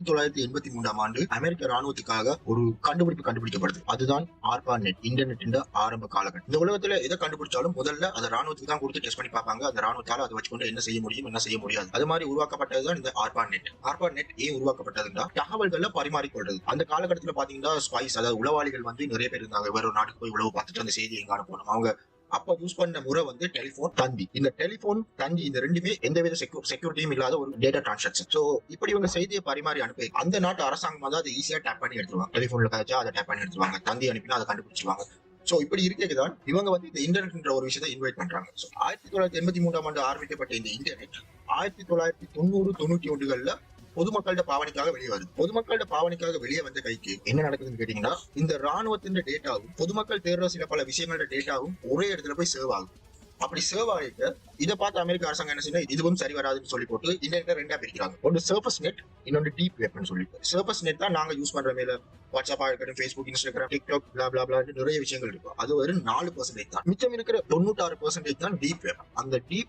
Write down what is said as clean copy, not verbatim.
1983 ஆண்டு அமெரிக்க ராணுவத்துக்காக ஒரு கண்டுபிடிக்கப்படுது. அதுதான் ஆர்பாநெட், இன்டர்நெட் ஆரம்ப காலகட்டம். இந்த உலகத்துல எதை கண்டுபிடிச்சாலும் முதல்ல அதை ராணுவத்துக்கு தான் கொடுத்து டெஸ்ட் பண்ணி பார்ப்பாங்க. அந்த ராணுவத்தால அதை வச்சுக்கொண்டு என்ன செய்ய முடியும், என்ன செய்ய முடியாது. அது மாதிரி உருவாக்கப்பட்டதுதான் இந்த ஆர்பாநெட். ஆர்பாநெட் ஏன் உருவாக்கப்பட்டதுன்னா தகவல்களை பரிமாறிக்கொள்றது. அந்த காலகட்டத்துல பாத்தீங்கன்னா ஸ்பைஸ், அதாவது உளவாளிகள் நிறைய பேர் இருந்தாங்க. வேற ஒரு நாட்டுக்கு போய் உளவு பார்த்துட்டு அந்த செய்தி எங்க அனுப்பணும், அவங்க அப்ப யூஸ் பண்ண முறை டெலிபோன், தந்தி. இந்த டெலிபோன், தந்தி இந்த ரெண்டுமே எந்தவித செக்யூரிட்டியும் இல்லாத ஒரு டேட்டா டிரான்சாக்ஷன். சோ இப்படி இவங்க செய்தியை பரிமாறி அனுப்பி அந்த நாட்டு அரசாங்கம் அதை ஈஸியா டேப் பண்ணி எடுத்துருவாங்க. டெலிபோன்ல கழிச்சா அதை டேப் பண்ணி எடுத்துருவாங்க, தந்தி அனுப்பினா அதை கண்டுபிடிச்சிருவாங்க. சோ இப்படி இருக்கதான் இவங்க இந்த இன்டர்நெட் ஒரு விஷயத்தை இன்வைட் பண்றாங்க. 1983 ஆண்டு ஆரம்பிக்கப்பட்ட இந்த இன்டர்நெட் 1990-91கள்ல பொதுமக்களோட பாவனைக்காக வெளியே வருது. பொதுமக்களோட பாவனைக்காக வெளியே வந்த கைக்கு என்ன நடக்குதுன்னு கேட்டீங்கன்னா, இந்த ராணுவத்தின் டேட்டாவும் பொதுமக்கள் தேடுற சில பல விஷயங்களோட டேட்டாவும் ஒரே இடத்துல போய் சேவ் ஆகும். அப்படி சேவ் ஆகிட்டு இதை பார்த்து அமெரிக்க அரசாங்கம் என்ன செய்யணும், இதுவும் சரி வராதுன்னு சொல்லி போட்டு இன்டர்நெட் ரெண்டா பிரிக்கிறாங்க. ஒன்று சர்ஃபஸ் நெட், இன்னொன்று டீப் வெப்னு சொல்லிட்டு. சர்ஃபஸ் நெட் தான் நாங்க யூஸ் பண்ற மேல வாட்ஸ்அப்பா இருக்கட்டும், ஃபேஸ்புக், இன்ஸ்டாகிராம், டிக்டாக், பிளா நிறைய விஷயங்கள் இருக்கும். அது ஒரு 4% தான். மிச்சம் இருக்கிற 96% தான் டீப் வெப். அந்த டீப்